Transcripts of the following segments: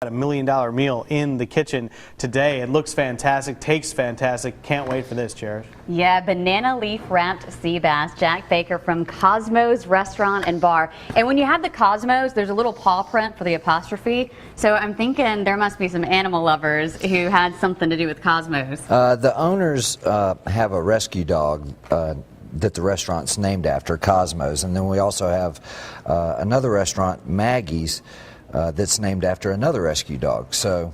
A $1 million meal in the kitchen today. It looks fantastic, tastes fantastic. Can't wait for this, Cherish. Yeah, banana leaf wrapped sea bass. Jack Baker from Cosmos Restaurant and Bar. And when you have the Cosmos, there's a little paw print for the apostrophe. So I'm thinking there must be some animal lovers who had something to do with Cosmos. The owners have a rescue dog that the restaurant's named after, Cosmos. And then we also have another restaurant, Maggie's, that's named after another rescue dog. So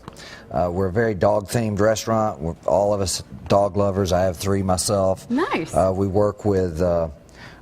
we're a very dog-themed restaurant. We're all of us dog lovers. I have 3 myself. Nice. We work with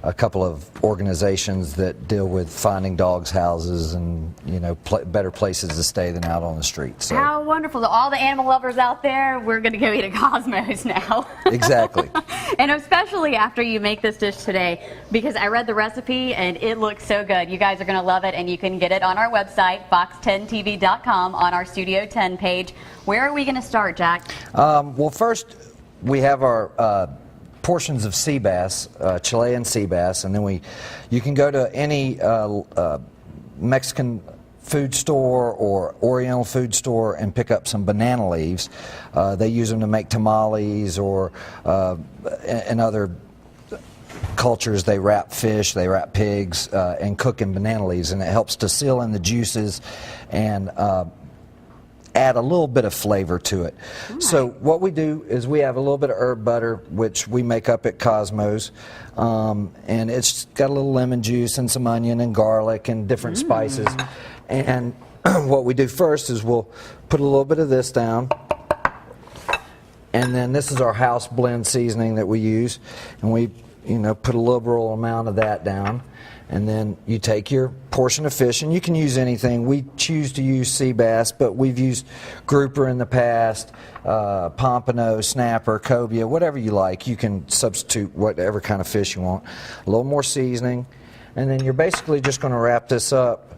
a couple of organizations that deal with finding dogs houses and, you know, better places to stay than out on the street. So. How wonderful. To all the animal lovers out there, we're going to go eat at Cosmos now. Exactly. And especially after you make this dish today, because I read the recipe and it looks so good. You guys are going to love it, and you can get it on our website, fox10tv.com, on our Studio 10 page. Where are we going to start, Jack? Well, first we have our portions of sea bass, Chilean sea bass, and then you can go to any Mexican food store or Oriental food store and pick up some banana leaves. They use them to make tamales, or in other cultures they wrap fish, they wrap pigs, and cook in banana leaves, and it helps to seal in the juices and add a little bit of flavor to it. Right. So what we do is we have a little bit of herb butter, which we make up at Cosmos, and it's got a little lemon juice and some onion and garlic and different spices. And what we do first is we'll put a little bit of this down, and then this is our house blend seasoning that we use, and we put a liberal amount of that down. And then you take your portion of fish, and you can use anything. We choose to use sea bass, but we've used grouper in the past, pompano, snapper, cobia, whatever you like. You can substitute whatever kind of fish you want. A little more seasoning, and then you're basically just going to wrap this up.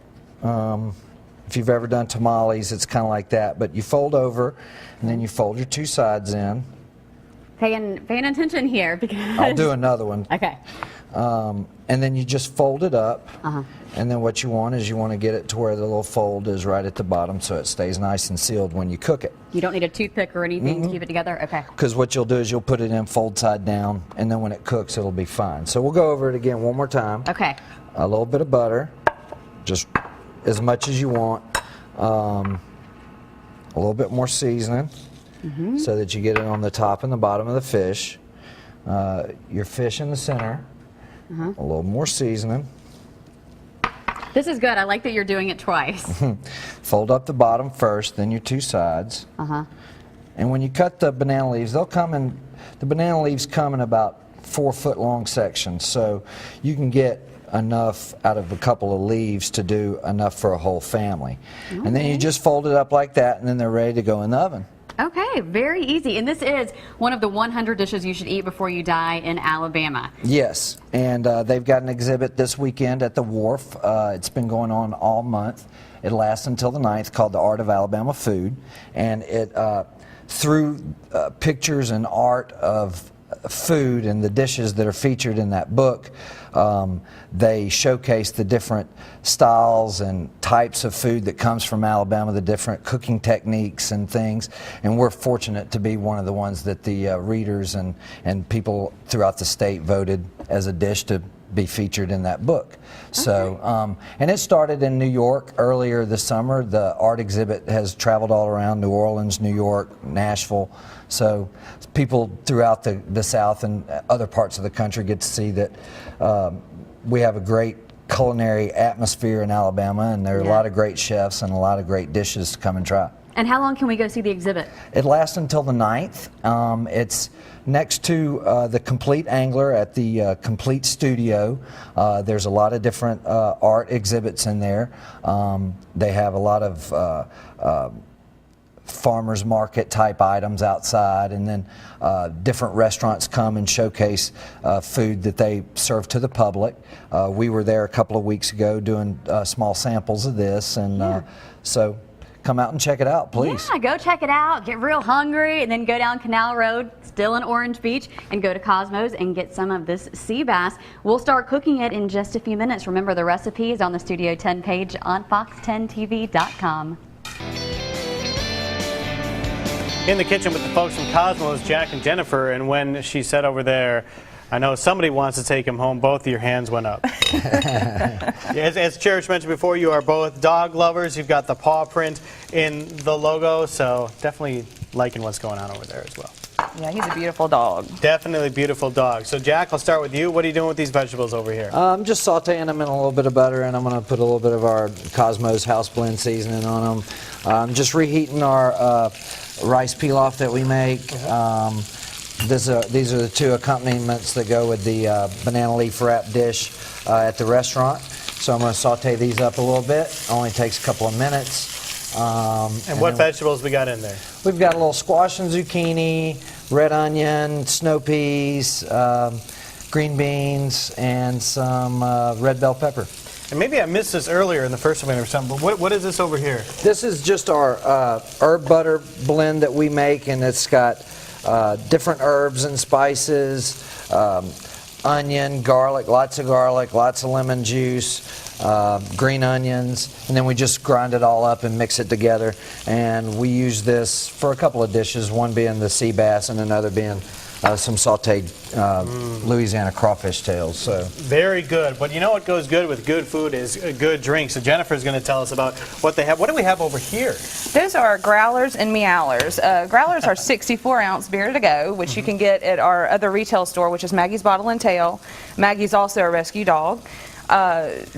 If you've ever done tamales, it's kind of like that. But you fold over, and then you fold your 2 sides in. Paying attention here, because I'll do another one. Okay. And then you just fold it up, and then what you want is you want to get it to where the little fold is right at the bottom, so it stays nice and sealed when you cook it. You don't need a toothpick or anything to keep it together? Okay. Because what you'll do is you'll put it in fold side down, and then when it cooks it'll be fine. So we'll go over it again one more time. Okay. A little bit of butter, just as much as you want. A little bit more seasoning, so that you get it on the top and the bottom of the fish. Your fish in the center. A little more seasoning. This is good. I like that you're doing it twice. Fold up the bottom first, then your 2 sides. And when you cut the banana leaves, the banana leaves come in about 4-foot long sections, so you can get enough out of a couple of leaves to do enough for a whole family. And then you just fold it up like that, and then they're ready to go in the oven. Okay, very easy. And this is one of the 100 dishes you should eat before you die in Alabama. Yes, and they've got an exhibit this weekend at the Wharf. It's been going on all month. It lasts until the 9th, called The Art of Alabama Food. And it, through pictures and art of food and the dishes that are featured in that book, they showcase the different styles and types of food that comes from Alabama, the different cooking techniques and things, and we're fortunate to be one of the ones that the readers and people throughout the state voted as a dish to be featured in that book. So, and it started in New York earlier this summer. The art exhibit has traveled all around New Orleans, New York, Nashville. So people throughout the South and other parts of the country get to see that we have a great culinary atmosphere in Alabama, and there are a lot of great chefs and a lot of great dishes to come and try. And how long can we go see the exhibit? It lasts until the 9th. It's next to the Complete Angler at the Complete Studio. There's a lot of different art exhibits in there. They have a lot of farmers market type items outside, and then different restaurants come and showcase food that they serve to the public. We were there a couple of weeks ago doing small samples of this, and so come out and check it out, please. Yeah, go check it out, get real hungry, and then go down Canal Road, still in Orange Beach, and go to Cosmos and get some of this sea bass. We'll start cooking it in just a few minutes. Remember, the recipe is on the Studio 10 page on fox10tv.com. In the kitchen with the folks from Cosmos, Jack and Jennifer, and when she said over there, I know somebody wants to take him home, both of your hands went up. As Cherish mentioned before, you are both dog lovers. You've got the paw print in the logo, so definitely liking what's going on over there as well. Yeah, he's a beautiful dog. Definitely beautiful dog. So Jack, I'll start with you. What are you doing with these vegetables over here? I'm just sauteing them in a little bit of butter, and I'm going to put a little bit of our Cosmos house blend seasoning on them. Just reheating our rice pilaf that we make. These are the two accompaniments that go with the banana leaf wrap dish at the restaurant. So I'm going to saute these up a little bit. Only takes a couple of minutes. And what vegetables we got in there? We've got a little squash and zucchini, red onion, snow peas, green beans, and some red bell pepper. And maybe I missed this earlier in the first segment or something, but what is this over here? This is just our herb butter blend that we make, and it's got different herbs and spices, onion, garlic, lots of lemon juice, green onions, and then we just grind it all up and mix it together. And we use this for a couple of dishes, one being the sea bass and another being some sauteed Louisiana crawfish tails. So very good. But you know what goes good with good food is a good drink. So Jennifer's going to tell us about what they have. What do we have over here? Those are growlers and meowlers. Growlers are 64-ounce beer to go, which you can get at our other retail store, which is Maggie's Bottle and Tail. Maggie's also a rescue dog.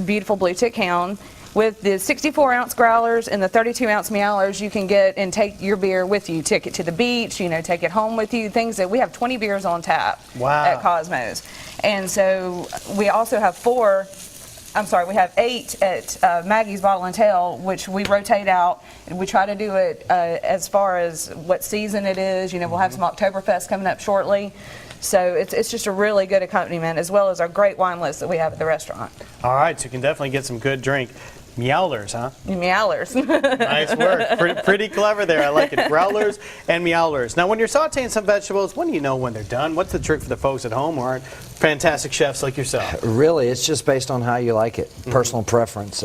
Beautiful blue tick hound. With the 64-ounce growlers and the 32-ounce meowlers, you can get and take your beer with you. Take it to the beach, take it home with you. Things that we have 20 beers on tap at Cosmos. And so we also have we have 8 at Maggie's Bottle and Tail, which we rotate out. And we try to do it as far as what season it is. We'll have some Oktoberfest coming up shortly. So it's just a really good accompaniment, as well as our great wine list that we have at the restaurant. All right, so you can definitely get some good drink. Meowlers, huh? Meowlers. Nice work. Pretty clever there. I like it. Growlers and meowlers. Now, when you're sauteing some vegetables, when do you know when they're done? What's the trick for the folks at home who aren't fantastic chefs like yourself? Really, it's just based on how you like it, personal preference.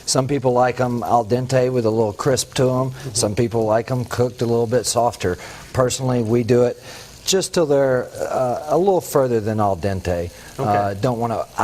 Some people like them al dente with a little crisp to them. Some people like them cooked a little bit softer. Personally, we do it just till they're a little further than al dente. Okay. I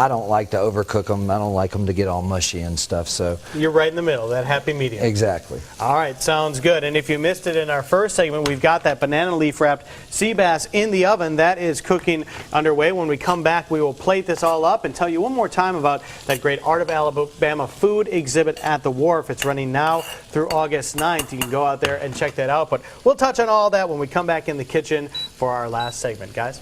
don't like to overcook them. I don't like them to get all mushy and stuff. So you're right in the middle, that happy medium. Exactly. All right, sounds good. And if you missed it in our first segment, we've got that banana leaf wrapped sea bass in the oven. That is cooking underway. When we come back, we will plate this all up and tell you one more time about that great Art of Alabama food exhibit at the Wharf. It's running now through August 9th. You can go out there and check that out. But we'll touch on all that when we come back in the kitchen for our last segment, guys.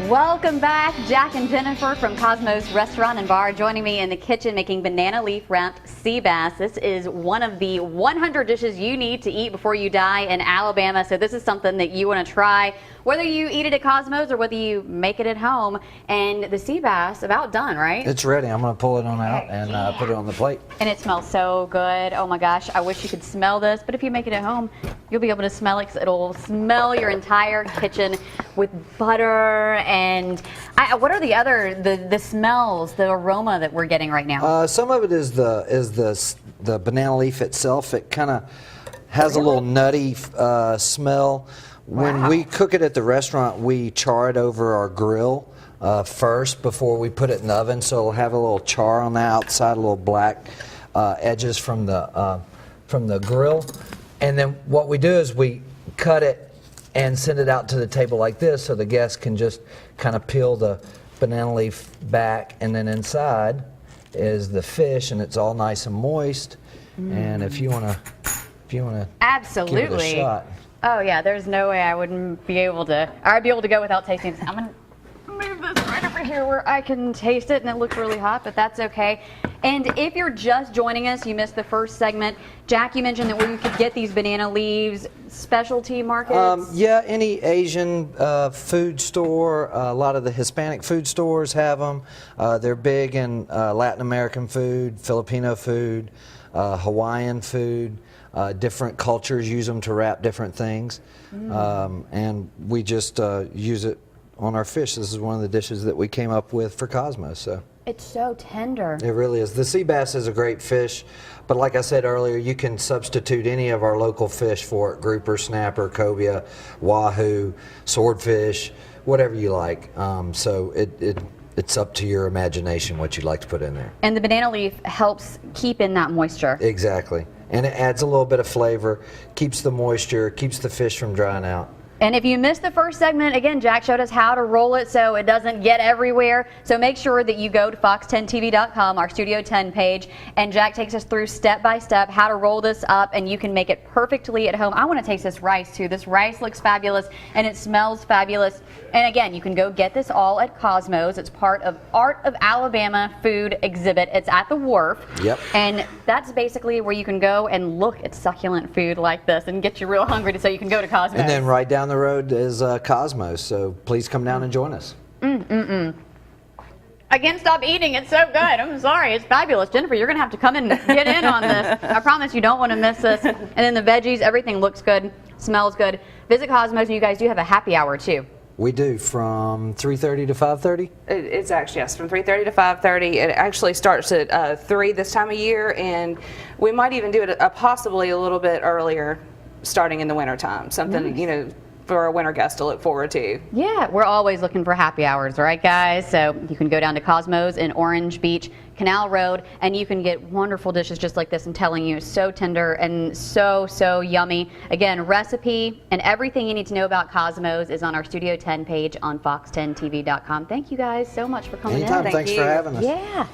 Welcome back. Jack and Jennifer from Cosmos Restaurant and Bar joining me in the kitchen making banana leaf wrapped sea bass. This is one of the 100 dishes you need to eat before you die in Alabama. So this is something that you want to try, whether you eat it at Cosmos or whether you make it at home. And the sea bass, about done, right? It's ready. I'm going to pull it on out and put it on the plate. And it smells so good. Oh my gosh, I wish you could smell this, but if you make it at home, you'll be able to smell it because it'll smell your entire kitchen with butter. And what are the other the smells, the aroma that we're getting right now? Some of it is the banana leaf itself. It kind of has a little nutty smell. When we cook it at the restaurant, we char it over our grill first before we put it in the oven. So it'll have a little char on the outside, a little black edges from the grill. And then what we do is we cut it and send it out to the table like this, so the guests can just kind of peel the banana leaf back, and then inside is the fish, and it's all nice and moist. And if you wanna Absolutely. give it a shot. Oh yeah, there's no way I wouldn't be able to. I'd be able to go without tasting this. I'm gonna move this right over here where I can taste it, and it looks really hot, but that's okay. And if you're just joining us, you missed the first segment. Jack, you mentioned that where you could get these banana leaves, specialty markets. Yeah, any Asian food store. A lot of the Hispanic food stores have them. They're big in Latin American food, Filipino food, Hawaiian food. Different cultures use them to wrap different things. And we just use it on our fish. This is one of the dishes that we came up with for Cosmos. So. It's so tender. It really is. The sea bass is a great fish, but like I said earlier, you can substitute any of our local fish for it: grouper, snapper, cobia, wahoo, swordfish, whatever you like. So it's up to your imagination what you'd like to put in there. And the banana leaf helps keep in that moisture. Exactly. And it adds a little bit of flavor, keeps the moisture, keeps the fish from drying out. And if you missed the first segment, again, Jack showed us how to roll it so it doesn't get everywhere. So make sure that you go to fox10tv.com, our Studio 10 page, and Jack takes us through step by step how to roll this up, and you can make it perfectly at home. I want to taste this rice too. This rice looks fabulous and it smells fabulous. And again, you can go get this all at Cosmos. It's part of Art of Alabama food exhibit. It's at the Wharf. Yep. And that's basically where you can go and look at succulent food like this and get you real hungry so you can go to Cosmos. And then right down the road is Cosmos, so please come down and join us. I can't stop eating. It's so good. I'm sorry. It's fabulous. Jennifer, you're going to have to come and get in on this. I promise you don't want to miss this. And then the veggies, everything looks good, smells good. Visit Cosmos, and you guys do have a happy hour too. We do, from 3:30 to 5:30. It's actually, yes, from 3:30 to 5:30. It actually starts at 3 this time of year, and we might even do it possibly a little bit earlier, starting in the wintertime. Something, you know, for a winter guest to look forward to. Yeah, we're always looking for happy hours, right, guys? So you can go down to Cosmos in Orange Beach, Canal Road, and you can get wonderful dishes just like this. I'm telling you, so tender and so yummy. Again, recipe and everything you need to know about Cosmos is on our Studio 10 page on fox10tv.com. Thank you guys so much for coming Anytime. in. Thanks for having us. Yeah.